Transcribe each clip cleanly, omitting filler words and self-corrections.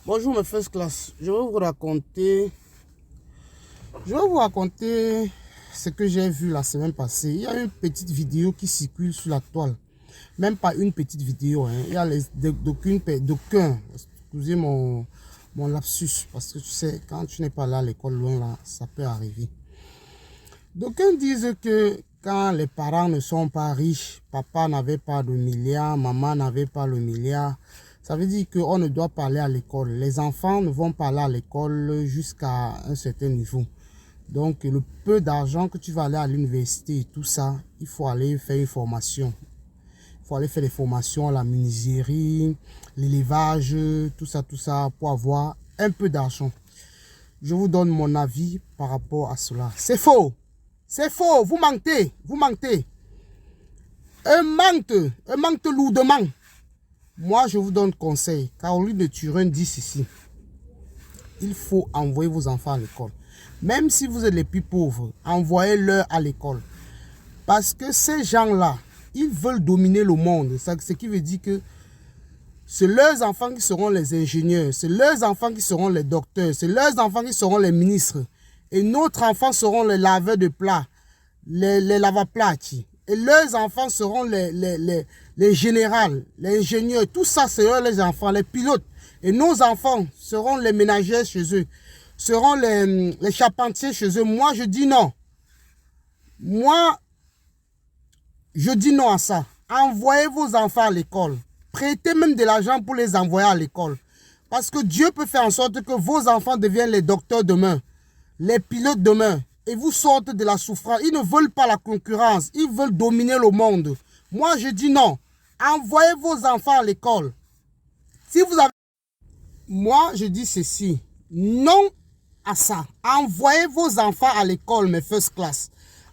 Bonjour mes first class, je vais vous raconter ce que j'ai vu la semaine passée. Il y a une petite vidéo qui circule sur la toile, même pas une petite vidéo, hein. Il y a d'aucuns, excusez mon lapsus, parce que tu sais, quand tu n'es pas là à l'école loin là, ça peut arriver. D'aucuns disent que quand les parents ne sont pas riches, papa n'avait pas de milliards, maman n'avait pas le milliard, ça veut dire qu'on ne doit pas aller à l'école. Les enfants ne vont pas aller à l'école jusqu'à un certain niveau. Donc, le peu d'argent que tu vas aller à l'université et tout ça, il faut aller faire une formation. Il faut aller faire des formations à la menuiserie, l'élevage, tout ça, pour avoir un peu d'argent. Je vous donne mon avis par rapport à cela. C'est faux. C'est faux. Vous mentez. Vous mentez. Un manque lourdement. Moi, je vous donne conseil. Caroline de Turin dit ceci. Il faut envoyer vos enfants à l'école. Même si vous êtes les plus pauvres, envoyez-leur à l'école. Parce que ces gens-là, ils veulent dominer le monde. Ce qui veut dire que c'est leurs enfants qui seront les ingénieurs. C'est leurs enfants qui seront les docteurs. C'est leurs enfants qui seront les ministres. Et nos enfants seront les laveurs de plats. Les lavaplats. Et leurs enfants seront les généraux, les ingénieurs. Tout ça, seront les enfants, les pilotes. Et nos enfants seront les ménagères chez eux. Seront les charpentiers chez eux. Moi, je dis non. Moi, je dis non à ça. Envoyez vos enfants à l'école. Prêtez même de l'argent pour les envoyer à l'école. Parce que Dieu peut faire en sorte que vos enfants deviennent les docteurs demain. Les pilotes demain. Et vous sortez de la souffrance. Ils ne veulent pas la concurrence. Ils veulent dominer le monde. Moi, je dis non. Envoyez vos enfants à l'école. Si vous avez... Moi, je dis ceci. Non à ça. Envoyez vos enfants à l'école, mes first class.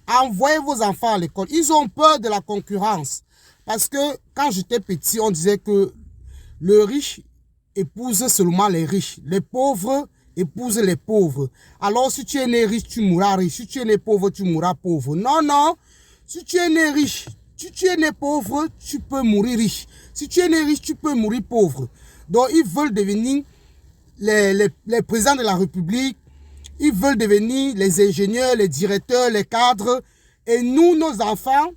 Envoyez vos enfants à l'école. Ils ont peur de la concurrence. Parce que quand j'étais petit, on disait que le riche épouse seulement les riches. Les pauvres épouse les pauvres. Alors, si tu es né riche, tu mourras riche. Si tu es né pauvre, tu mourras pauvre. Non, non. Si tu es né riche, si tu es né pauvre, tu peux mourir riche. Si tu es né riche, tu peux mourir pauvre. Donc, ils veulent devenir les présidents de la République. Ils veulent devenir les ingénieurs, les directeurs, les cadres. Et nous, nos enfants,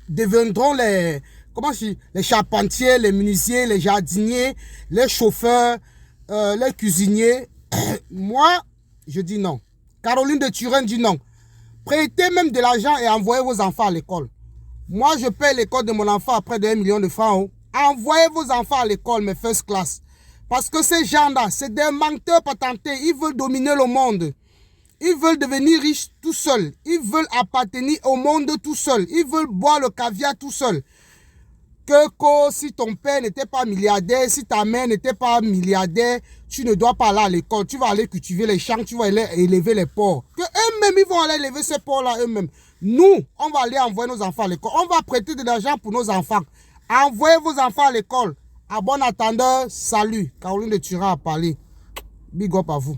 deviendront les charpentiers, les menuisiers, les jardiniers, les chauffeurs, les cuisiniers. Moi, je dis non. Caroline de Turin dit non. Prêtez même de l'argent et envoyez vos enfants à l'école. Moi, je paye l'école de mon enfant à près de 1 million de francs. Envoyez vos enfants à l'école, mes first class. Parce que ces gens-là, c'est des menteurs patentés. Ils veulent dominer le monde. Ils veulent devenir riches tout seuls. Ils veulent appartenir au monde tout seuls. Ils veulent boire le caviar tout seuls. Si ton père n'était pas milliardaire, si ta mère n'était pas milliardaire, tu ne dois pas aller à l'école. Tu vas aller cultiver les champs, tu vas aller élever les porcs. Que eux-mêmes, ils vont aller élever ces porcs-là eux-mêmes. Nous, on va aller envoyer nos enfants à l'école. On va prêter de l'argent pour nos enfants. Envoyez vos enfants à l'école. À bon attendeur, salut. Caroline de Turin a parlé. Big up à vous.